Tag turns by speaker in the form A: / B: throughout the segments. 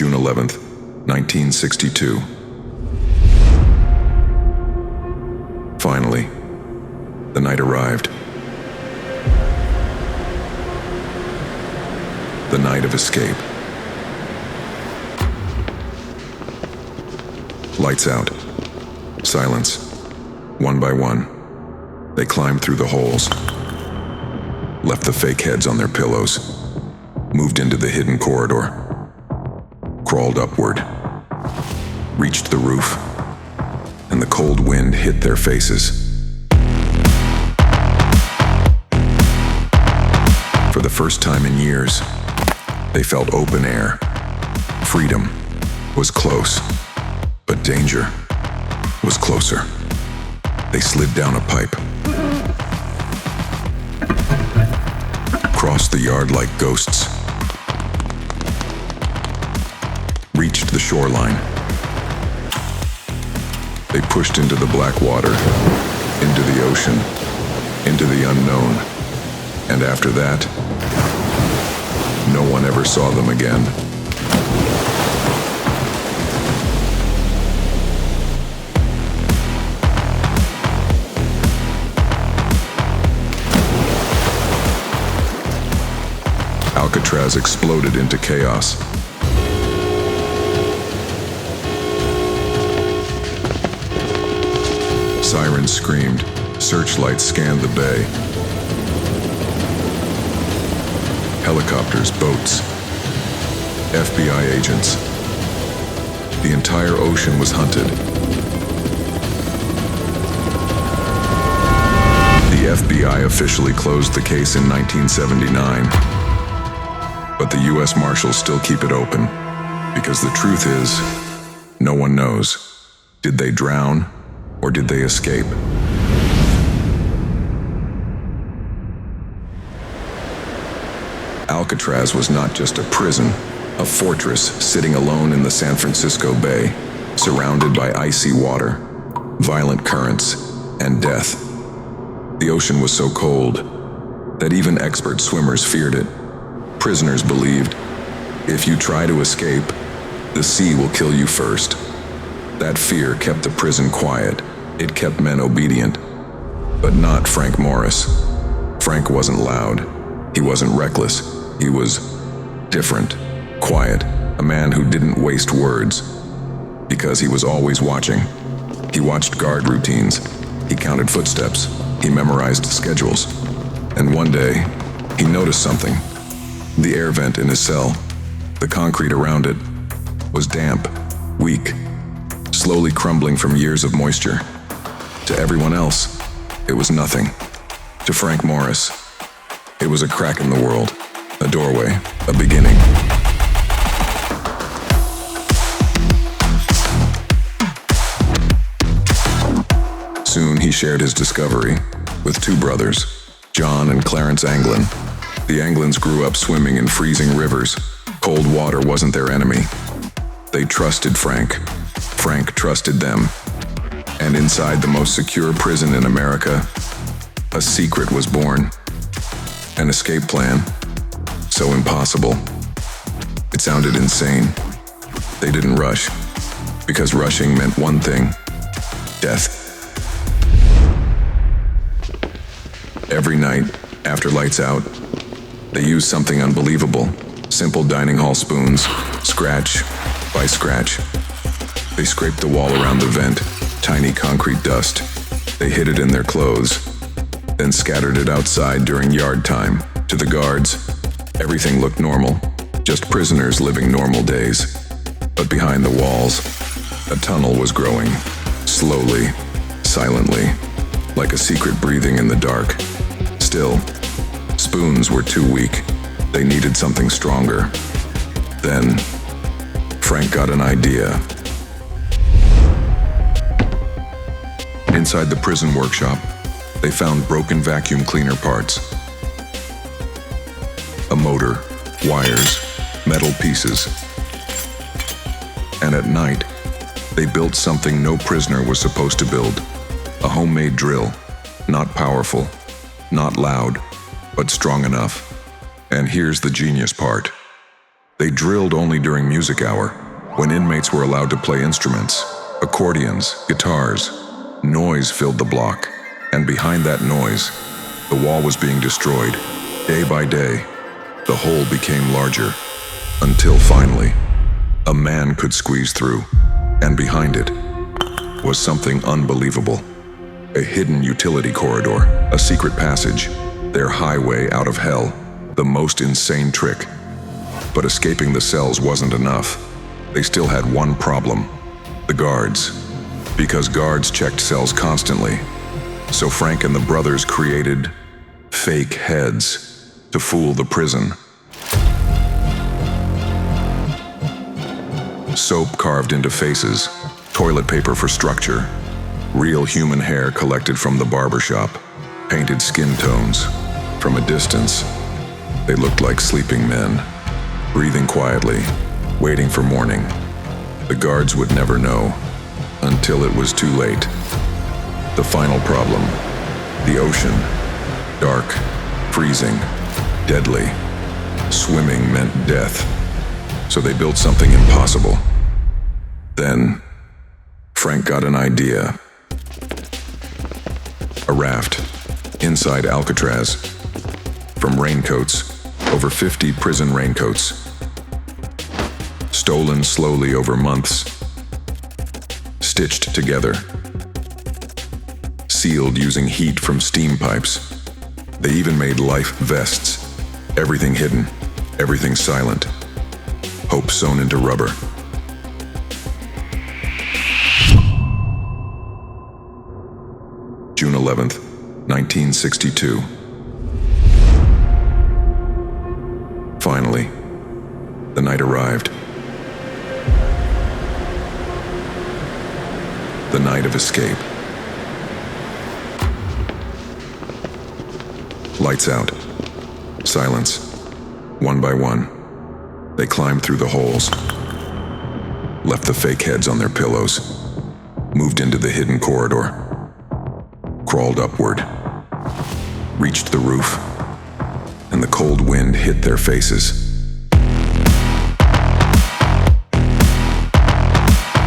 A: June 11th, 1962. Finally, the night arrived. The night of escape. Lights out. Silence. One by one, they climbed through the holes, left the fake heads on their pillows, moved into the hidden corridor, crawled upward, reached the roof, and the cold wind hit their faces. For the first time in years, they felt open air. Freedom was close, but danger was closer. They slid down a pipe, crossed the yard like ghosts, reached the shoreline. They pushed into the black water, into the ocean, into the unknown, and after that, no one ever saw them again. Alcatraz exploded into chaos. Sirens screamed, searchlights scanned the bay. Helicopters, boats, FBI agents. The entire ocean was hunted. The FBI officially closed the case in 1979. But the U.S. Marshals still keep it open, because the truth is, no one knows. Did they drown, or did they escape? Alcatraz was not just a prison, a fortress sitting alone in the San Francisco Bay, surrounded by icy water, violent currents, and death. The ocean was so cold that even expert swimmers feared it. Prisoners believed, if you try to escape, the sea will kill you first. That fear kept the prison quiet. It kept men obedient. But not Frank Morris. Frank wasn't loud. He wasn't reckless. He was different, quiet, a man who didn't waste words. Because he was always watching. He watched guard routines. He counted footsteps. He memorized schedules. And one day, he noticed something. The air vent in his cell, the concrete around it, was damp, weak, slowly crumbling from years of moisture. To everyone else, it was nothing. To Frank Morris, it was a crack in the world, a doorway, a beginning. Soon he shared his discovery with two brothers, John and Clarence Anglin. The Anglins grew up swimming in freezing rivers. Cold water wasn't their enemy. They trusted Frank. Frank trusted them. And inside the most secure prison in America, a secret was born. An escape plan. So impossible. It sounded insane. They didn't rush, because rushing meant one thing: death. Every night, after lights out, they used something unbelievable. Simple dining hall spoons, scratch by scratch. They scraped the wall around the vent, tiny concrete dust. They hid it in their clothes, then scattered it outside during yard time. To the guards, everything looked normal, just prisoners living normal days. But behind the walls, a tunnel was growing, slowly, silently, like a secret breathing in the dark. Still, spoons were too weak. They needed something stronger. Then, Frank got an idea. Inside the prison workshop, they found broken vacuum cleaner parts. A motor, wires, metal pieces. And at night, they built something no prisoner was supposed to build. A homemade drill, not powerful, not loud, but strong enough. And here's the genius part. They drilled only during music hour, when inmates were allowed to play instruments, accordions, guitars. Noise filled the block, and behind that noise, the wall was being destroyed. Day by day, the hole became larger, until finally, a man could squeeze through, and behind it was something unbelievable. A hidden utility corridor, a secret passage, their highway out of hell, the most insane trick. But escaping the cells wasn't enough. They still had one problem: the guards. Because guards checked cells constantly. So Frank and the brothers created fake heads to fool the prison. Soap carved into faces, toilet paper for structure, real human hair collected from the barbershop, painted skin tones. From a distance, they looked like sleeping men, breathing quietly, waiting for morning. The guards would never know, until it was too late. The final problem: the ocean. Dark, freezing, deadly. Swimming meant death. So they built something impossible. Then, Frank got an idea. A raft, inside Alcatraz. From raincoats, over 50 prison raincoats. Stolen slowly over months. Stitched together. Sealed using heat from steam pipes. They even made life vests. Everything hidden, everything silent. Hope sewn into rubber. June 11th, 1962. Finally, the night arrived. The night of escape. Lights out. Silence. One by one, they climbed through the holes, left the fake heads on their pillows, moved into the hidden corridor, crawled upward, reached the roof, and the cold wind hit their faces.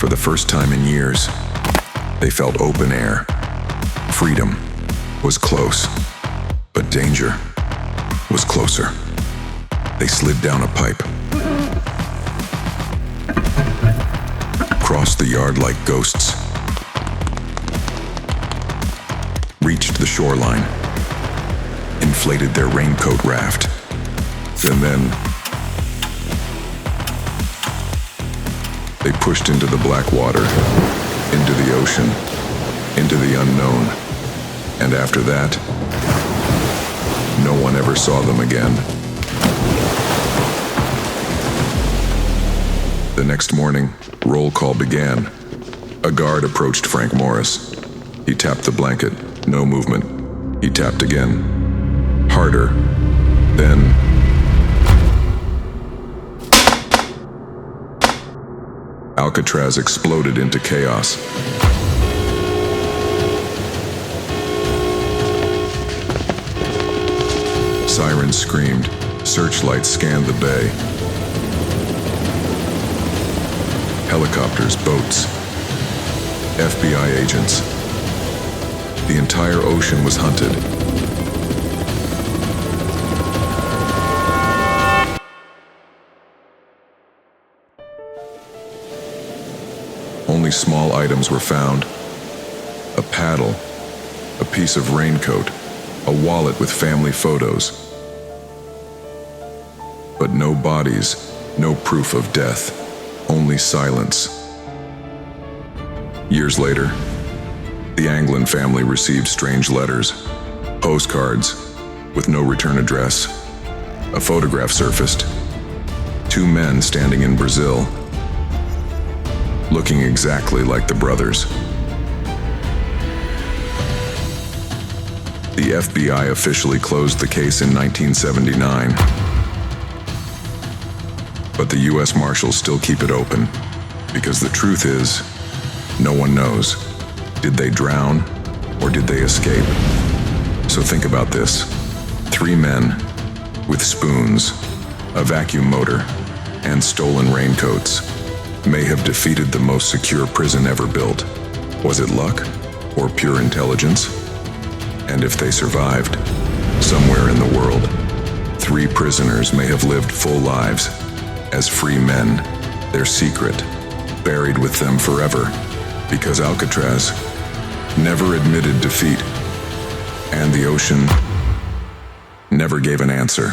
A: For the first time in years, they felt open air. Freedom was close, but danger was closer. They slid down a pipe, crossed the yard like ghosts, reached the shoreline, inflated their raincoat raft, and then they pushed into the black water, into the ocean, into the unknown, and after that, no one ever saw them again. The next morning, roll call began. A guard approached Frank Morris. He tapped the blanket, no movement. He tapped again, harder, then... Alcatraz exploded into chaos. Sirens screamed, searchlights scanned the bay. Helicopters, boats, FBI agents. The entire ocean was hunted. Only small items were found. A paddle, a piece of raincoat, a wallet with family photos. But no bodies, no proof of death, only silence. Years later, the Anglin family received strange letters, postcards with no return address. A photograph surfaced. Two men standing in Brazil, looking exactly like the brothers. The FBI officially closed the case in 1979. But the U.S. Marshals still keep it open, because the truth is, no one knows. Did they drown, or did they escape? So think about this. 3 men with spoons, a vacuum motor, and stolen raincoats may have defeated the most secure prison ever built. Was it luck or pure intelligence? And if they survived, somewhere in the world, 3 prisoners may have lived full lives as free men, their secret buried with them forever, because Alcatraz never admitted defeat, and the ocean never gave an answer.